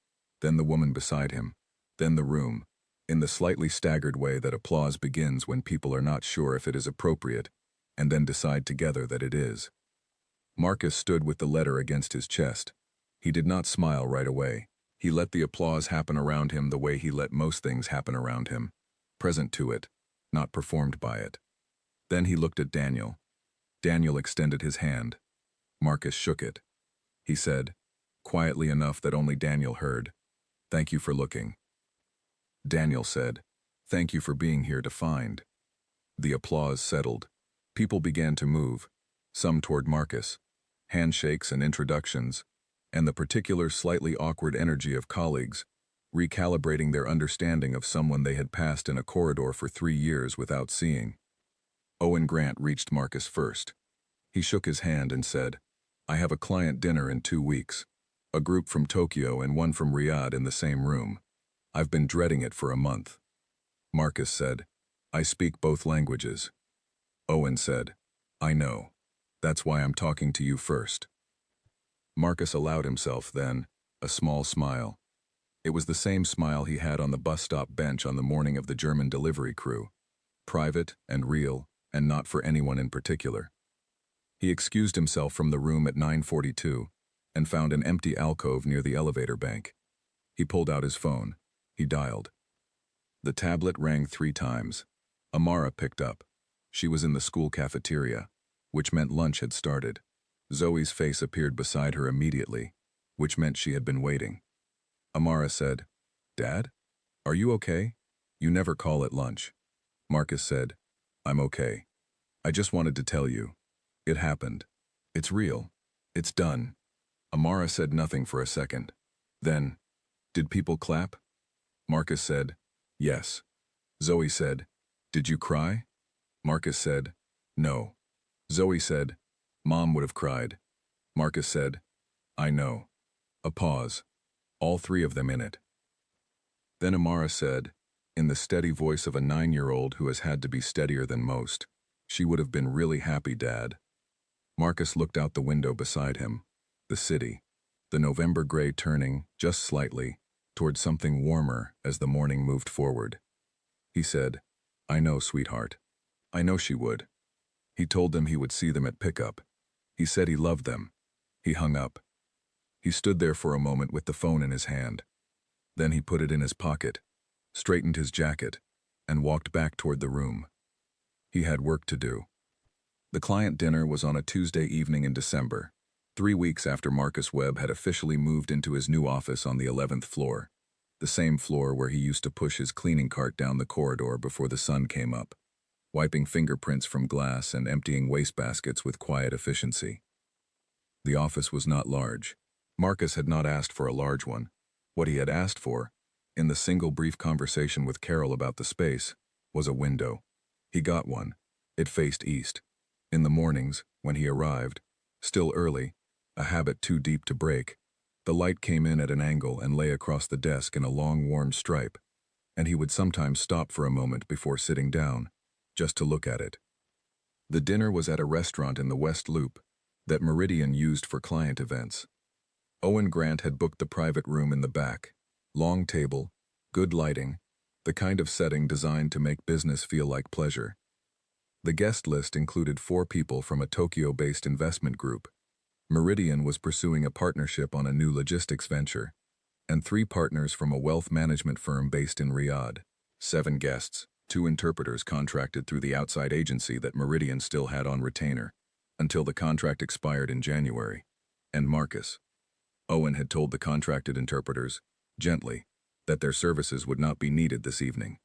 then the woman beside him, then the room, in the slightly staggered way that applause begins when people are not sure if it is appropriate, and then decide together that it is. Marcus stood with the letter against his chest. He did not smile right away. He let the applause happen around him the way he let most things happen around him, present to it, not performed by it. Then he looked at Daniel. Daniel extended his hand. Marcus shook it. He said, quietly enough that only Daniel heard, "Thank you for looking." Daniel said, "Thank you for being here to find." The applause settled. People began to move, some toward Marcus, handshakes and introductions, and the particular slightly awkward energy of colleagues, recalibrating their understanding of someone they had passed in a corridor for 3 years without seeing. Owen Grant reached Marcus first. He shook his hand and said, "I have a client dinner in 2 weeks. A group from Tokyo and one from Riyadh in the same room. I've been dreading it for a month." Marcus said, "I speak both languages." Owen said, "I know. That's why I'm talking to you first." Marcus allowed himself, then, a small smile. It was the same smile he had on the bus stop bench on the morning of the German delivery crew. Private and real, and not for anyone in particular. He excused himself from the room at 9:42 and found an empty alcove near the elevator bank. He pulled out his phone. He dialed. The tablet rang 3 times. Amara picked up. She was in the school cafeteria, which meant lunch had started. Zoe's face appeared beside her immediately, which meant she had been waiting. Amara said, "Dad? Are you okay? You never call at lunch." Marcus said, "I'm okay. I just wanted to tell you. It happened. It's real. It's done." Amara said nothing for a second. Then, "Did people clap?" Marcus said, "Yes." Zoe said, "Did you cry?" Marcus said, "No." Zoe said, "Mom would have cried." Marcus said, "I know." A pause. All 3 of them in it. Then Amara said, in the steady voice of a 9-year-old who has had to be steadier than most, "She would have been really happy, Dad." Marcus looked out the window beside him. The city. The November gray turning, just slightly, toward something warmer as the morning moved forward. He said, "I know, sweetheart. I know she would." He told them he would see them at pickup. He said he loved them. He hung up. He stood there for a moment with the phone in his hand. Then he put it in his pocket, straightened his jacket, and walked back toward the room. He had work to do. The client dinner was on a Tuesday evening in December, 3 weeks after Marcus Webb had officially moved into his new office on the 11th floor, the same floor where he used to push his cleaning cart down the corridor before the sun came up, wiping fingerprints from glass and emptying wastebaskets with quiet efficiency. The office was not large. Marcus had not asked for a large one. What he had asked for, in the single brief conversation with Carol about the space, was a window. He got one. It faced east. In the mornings, when he arrived, still early, a habit too deep to break, the light came in at an angle and lay across the desk in a long warm stripe, and he would sometimes stop for a moment before sitting down, just to look at it. The dinner was at a restaurant in the West Loop that Meridian used for client events. Owen Grant had booked the private room in the back. Long table, good lighting, the kind of setting designed to make business feel like pleasure. The guest list included 4 people from a Tokyo-based investment group. Meridian was pursuing a partnership on a new logistics venture, and 3 partners from a wealth management firm based in Riyadh. 7 guests, 2 interpreters contracted through the outside agency that Meridian still had on retainer, until the contract expired in January, and Marcus. Owen had told the contracted interpreters, gently, that their services would not be needed this evening.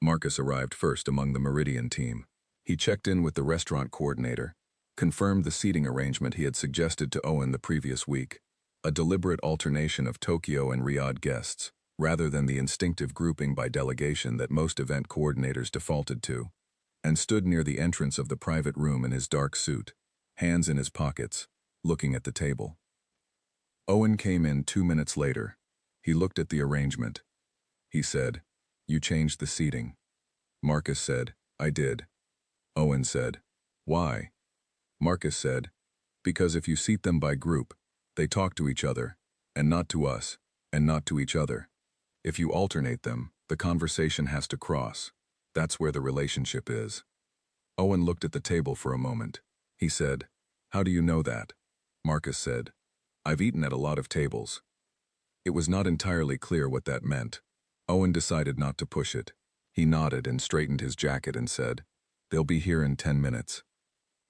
Marcus arrived first among the Meridian team. He checked in with the restaurant coordinator, confirmed the seating arrangement he had suggested to Owen the previous week, a deliberate alternation of Tokyo and Riyadh guests, rather than the instinctive grouping by delegation that most event coordinators defaulted to, and stood near the entrance of the private room in his dark suit, hands in his pockets, looking at the table. Owen came in 2 minutes later. He looked at the arrangement. He said, "You changed the seating." Marcus said, "I did. Owen said. Why? Marcus said, because if you seat them by group, they talk to each other, and not to us, and not to each other. If you alternate them, the conversation has to cross. That's where the relationship is. Owen looked at the table for a moment. He said, how do you know that? Marcus said, I've eaten at a lot of tables. It was not entirely clear what that meant. Owen decided not to push it. He nodded and straightened his jacket and said, they'll be here in 10 minutes.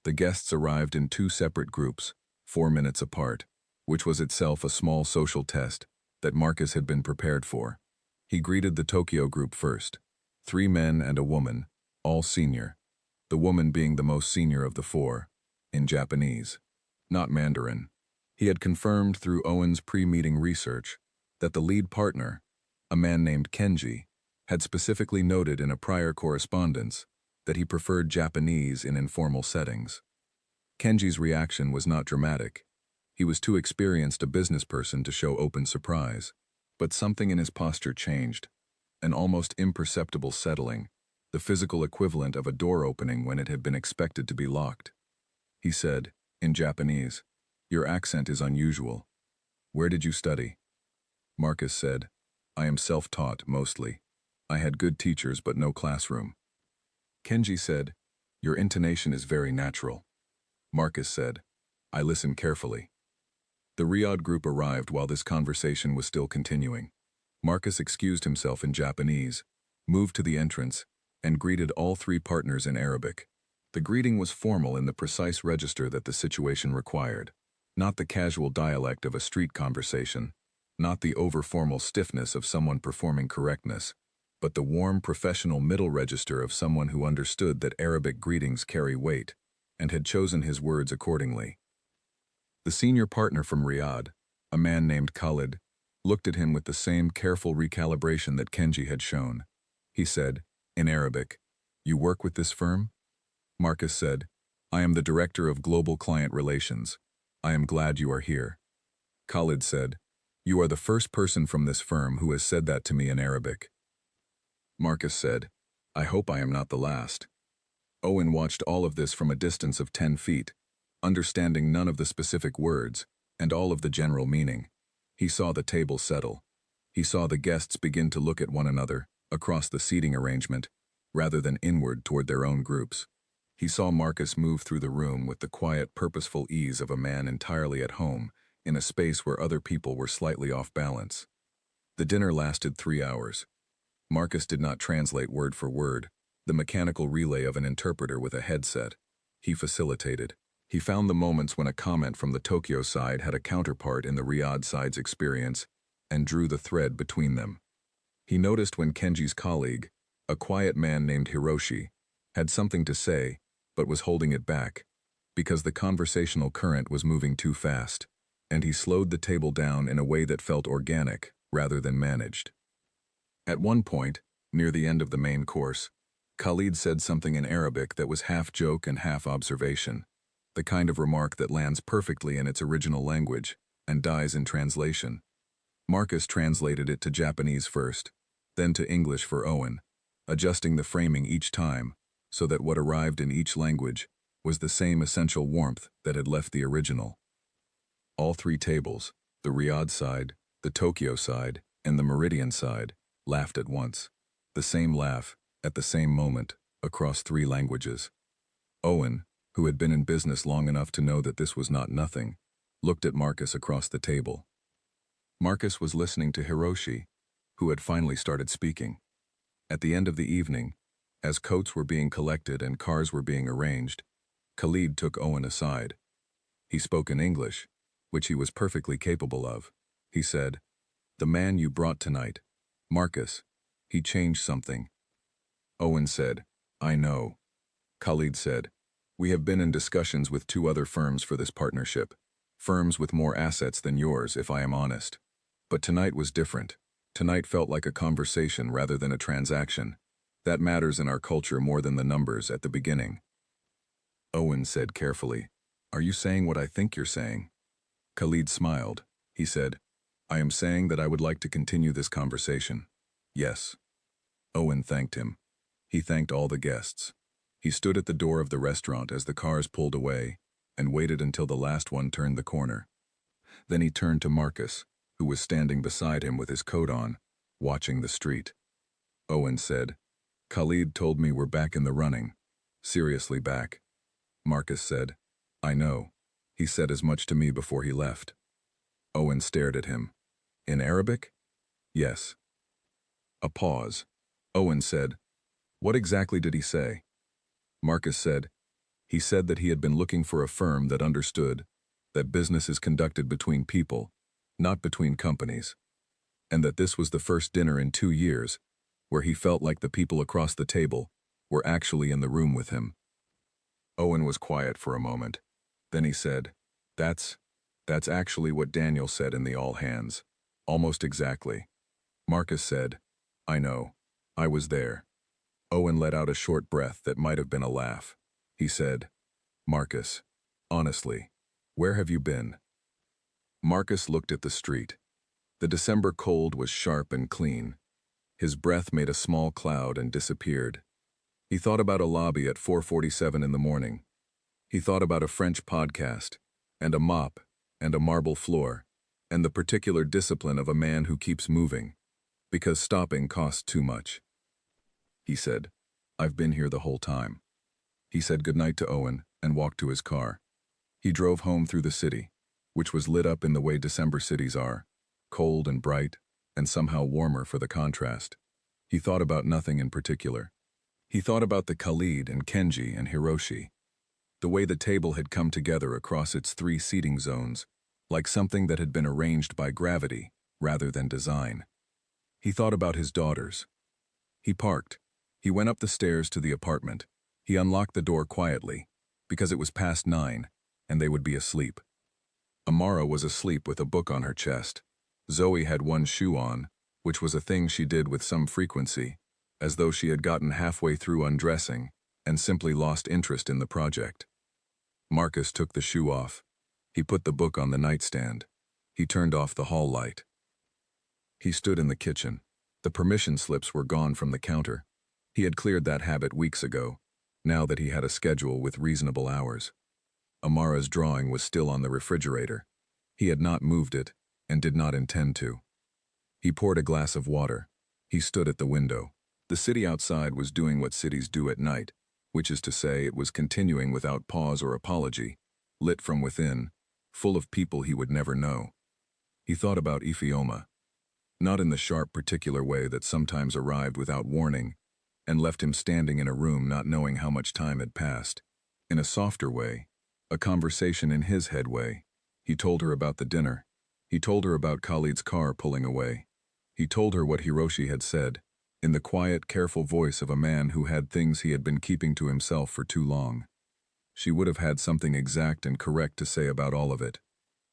The guests arrived in 2 separate groups, 4 minutes apart, which was itself a small social test that Marcus had been prepared for. He greeted the Tokyo group first. 3 men and a woman, all senior. The woman being the most senior of the 4, in Japanese, not Mandarin. He had confirmed through Owen's pre-meeting research that the lead partner, a man named Kenji, had specifically noted in a prior correspondence that he preferred Japanese in informal settings. Kenji's reaction was not dramatic. He was too experienced a business person to show open surprise. But something in his posture changed, an almost imperceptible settling, the physical equivalent of a door opening when it had been expected to be locked. He said, in Japanese, your accent is unusual. Where did you study? Marcus said, I am self-taught, mostly. I had good teachers but no classroom. Kenji said, your intonation is very natural. Marcus said, I listen carefully. The Riyadh group arrived while this conversation was still continuing. Marcus excused himself in Japanese, moved to the entrance, and greeted all 3 partners in Arabic. The greeting was formal in the precise register that the situation required, not the casual dialect of a street conversation, not the over-formal stiffness of someone performing correctness, but the warm professional middle register of someone who understood that Arabic greetings carry weight, and had chosen his words accordingly. The senior partner from Riyadh, a man named Khalid, looked at him with the same careful recalibration that Kenji had shown. He said, in Arabic, you work with this firm? Marcus said, I am the Director of Global Client Relations. I am glad you are here. Khalid said, you are the first person from this firm who has said that to me in Arabic. Marcus said, I hope I am not the last. Owen watched all of this from a distance of 10 feet, understanding none of the specific words and all of the general meaning. He saw the table settle. He saw the guests begin to look at one another across the seating arrangement, rather than inward toward their own groups. He saw Marcus move through the room with the quiet, purposeful ease of a man entirely at home in a space where other people were slightly off balance. The dinner lasted 3 hours. Marcus did not translate word for word, the mechanical relay of an interpreter with a headset. He facilitated. He found the moments when a comment from the Tokyo side had a counterpart in the Riyadh side's experience and drew the thread between them. He noticed when Kenji's colleague, a quiet man named Hiroshi, had something to say but was holding it back because the conversational current was moving too fast, and he slowed the table down in a way that felt organic rather than managed. At one point, near the end of the main course, Khalid said something in Arabic that was half joke and half observation, the kind of remark that lands perfectly in its original language and dies in translation. Marcus translated it to Japanese first, then to English for Owen, adjusting the framing each time so that what arrived in each language was the same essential warmth that had left the original. All 3 tables, the Riyadh side, the Tokyo side, and the Meridian side, laughed at once. The same laugh, at the same moment, across 3 languages. Owen, who had been in business long enough to know that this was not nothing, looked at Marcus across the table. Marcus was listening to Hiroshi, who had finally started speaking. At the end of the evening, as coats were being collected and cars were being arranged, Khalid took Owen aside. He spoke in English, which he was perfectly capable of. He said, the man you brought tonight, Marcus, he changed something. Owen said, I know. Khalid said, we have been in discussions with 2 other firms for this partnership, firms with more assets than yours, if I am honest. But tonight was different. Tonight felt like a conversation rather than a transaction. That matters in our culture more than the numbers at the beginning. Owen said carefully, are you saying what I think you're saying? Khalid smiled. He said, I am saying that I would like to continue this conversation. Yes. Owen thanked him. He thanked all the guests. He stood at the door of the restaurant as the cars pulled away and waited until the last one turned the corner. Then he turned to Marcus, who was standing beside him with his coat on, watching the street. Owen said, "Khalid told me we're back in the running. Seriously back." Marcus said, "I know. He said as much to me before he left." Owen stared at him. "In Arabic?" "Yes." A pause. Owen said, "What exactly did he say?" Marcus said, "He said that he had been looking for a firm that understood that business is conducted between people, not between companies, and that this was the first dinner in 2 years where he felt like the people across the table were actually in the room with him." Owen was quiet for a moment. Then he said, That's actually what Daniel said in the all hands. Almost exactly." Marcus said, "I know. I was there." Owen let out a short breath that might have been a laugh. He said, "Marcus, honestly, where have you been?" Marcus looked at the street. The December cold was sharp and clean. His breath made a small cloud and disappeared. He thought about a lobby at 4:47 in the morning. He thought about a French podcast, and a mop, and a marble floor, and the particular discipline of a man who keeps moving, because stopping costs too much. He said, "I've been here the whole time." He said goodnight to Owen and walked to his car. He drove home through the city, which was lit up in the way December cities are, cold and bright, and somehow warmer for the contrast. He thought about nothing in particular. He thought about the Khalid and Kenji and Hiroshi, the way the table had come together across its 3 seating zones, like something that had been arranged by gravity rather than design. He thought about his daughters. He parked. He went up the stairs to the apartment. He unlocked the door quietly, because it was past 9, and they would be asleep. Amara was asleep with a book on her chest. Zoe had one shoe on, which was a thing she did with some frequency, as though she had gotten halfway through undressing and simply lost interest in the project. Marcus took the shoe off. He put the book on the nightstand. He turned off the hall light. He stood in the kitchen. The permission slips were gone from the counter. He had cleared that habit weeks ago, now that he had a schedule with reasonable hours. Amara's drawing was still on the refrigerator. He had not moved it, and did not intend to. He poured a glass of water. He stood at the window. The city outside was doing what cities do at night, which is to say it was continuing without pause or apology, lit from within, full of people he would never know. He thought about Ephioma, not in the sharp particular way that sometimes arrived without warning and left him standing in a room not knowing how much time had passed. In a softer way, a conversation in his head way. He told her about the dinner. He told her about Khalid's car pulling away. He told her what Hiroshi had said, in the quiet, careful voice of a man who had things he had been keeping to himself for too long. She would have had something exact and correct to say about all of it.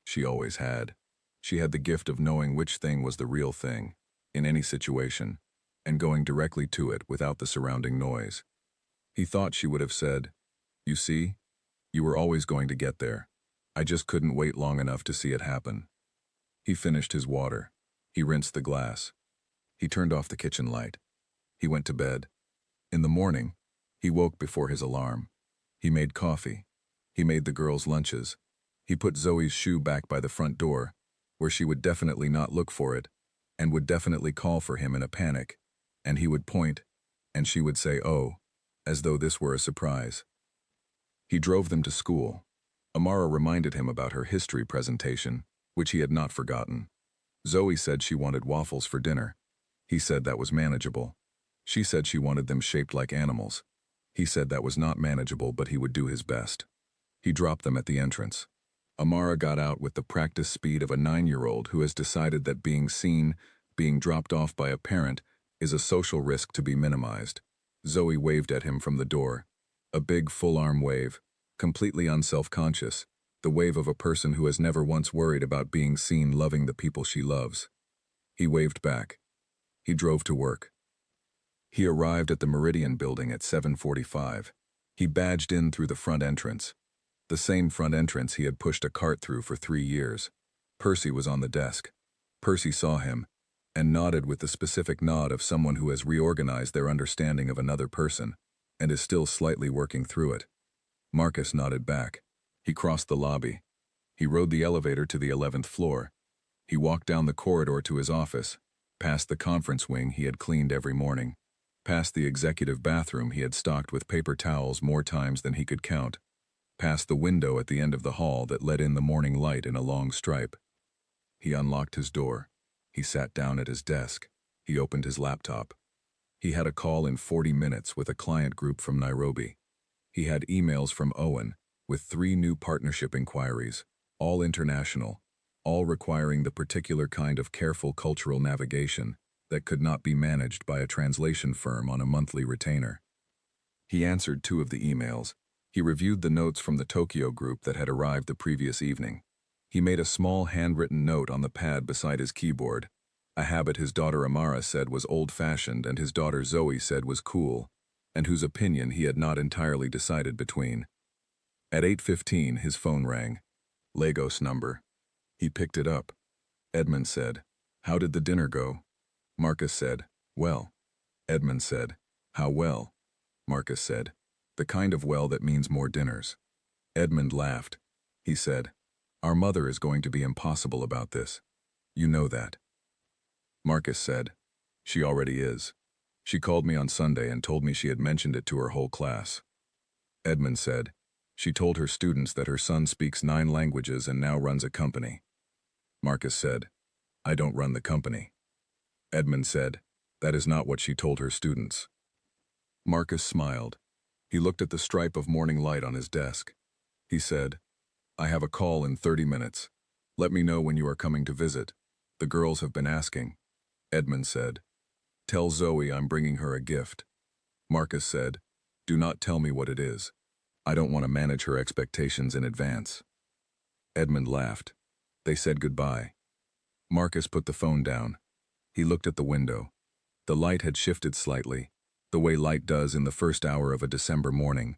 She always had. She had the gift of knowing which thing was the real thing, in any situation, and going directly to it without the surrounding noise. He thought she would have said, "You see, you were always going to get there. I just couldn't wait long enough to see it happen." He finished his water. He rinsed the glass. He turned off the kitchen light. He went to bed. In the morning, he woke before his alarm. He made coffee. He made the girls' lunches. He put Zoe's shoe back by the front door, where she would definitely not look for it, and would definitely call for him in a panic, and he would point, and she would say, "Oh," as though this were a surprise. He drove them to school. Amara reminded him about her history presentation, which he had not forgotten. Zoe said she wanted waffles for dinner. He said that was manageable. She said she wanted them shaped like animals. He said that was not manageable, but he would do his best. He dropped them at the entrance. Amara got out with the practice speed of a 9-year-old who has decided that being seen, being dropped off by a parent, is a social risk to be minimized. Zoe waved at him from the door. A big, full-arm wave, completely unself-conscious, the wave of a person who has never once worried about being seen loving the people she loves. He waved back. He drove to work. He arrived at the Meridian building at 7:45. He badged in through the front entrance. The same front entrance he had pushed a cart through for 3 years. Percy was on the desk. Percy saw him, and nodded with the specific nod of someone who has reorganized their understanding of another person. and is still slightly working through it. Marcus nodded back. He crossed the lobby. He rode the elevator to the 11th floor. He walked down the corridor to his office, past the conference wing he had cleaned every morning, past the executive bathroom he had stocked with paper towels more times than he could count, past the window at the end of the hall that let in the morning light in a long stripe. He unlocked his door. He sat down at his desk. He opened his laptop. He had a call in 40 minutes with a client group from Nairobi. He had emails from Owen with 3 new partnership inquiries, all international, all requiring the particular kind of careful cultural navigation that could not be managed by a translation firm on a monthly retainer. He answered 2 of the emails. He reviewed the notes from the Tokyo group that had arrived the previous evening. He made a small handwritten note on the pad beside his keyboard, a habit his daughter Amara said was old-fashioned and his daughter Zoe said was cool, and whose opinion he had not entirely decided between. At 8:15, his phone rang. Lagos number. He picked it up. Edmund said, "How did the dinner go?" Marcus said, "Well." Edmund said, "How well?" Marcus said, "The kind of well that means more dinners." Edmund laughed. He said, "Our mother is going to be impossible about this. You know that." Marcus said, "She already is. She called me on Sunday and told me she had mentioned it to her whole class." Edmund said, "She told her students that her son speaks 9 languages and now runs a company." Marcus said, "I don't run the company." Edmund said, "That is not what she told her students." Marcus smiled. He looked at the stripe of morning light on his desk. He said, "I have a call in 30 minutes. Let me know when you are coming to visit. The girls have been asking." Edmund said, "Tell Zoe I'm bringing her a gift." Marcus said, "Do not tell me what it is. I don't want to manage her expectations in advance." Edmund laughed. They said goodbye. Marcus put the phone down. He looked at the window. The light had shifted slightly, the way light does in the first hour of a December morning,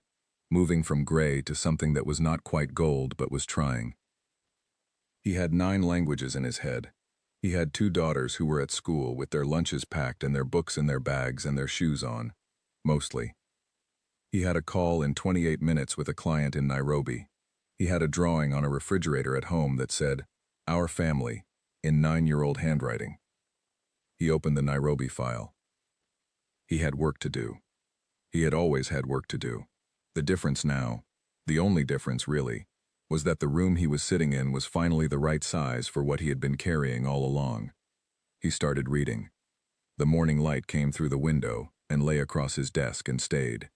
moving from gray to something that was not quite gold but was trying. He had 9 languages in his head. He had 2 daughters who were at school with their lunches packed and their books in their bags and their shoes on, mostly. He had a call in 28 minutes with a client in Nairobi. He had a drawing on a refrigerator at home that said, "Our family," in 9-year-old handwriting. He opened the Nairobi file. He had work to do. He had always had work to do. The difference now, the only difference really, was that the room he was sitting in was finally the right size for what he had been carrying all along. He started reading. The morning light came through the window and lay across his desk and stayed.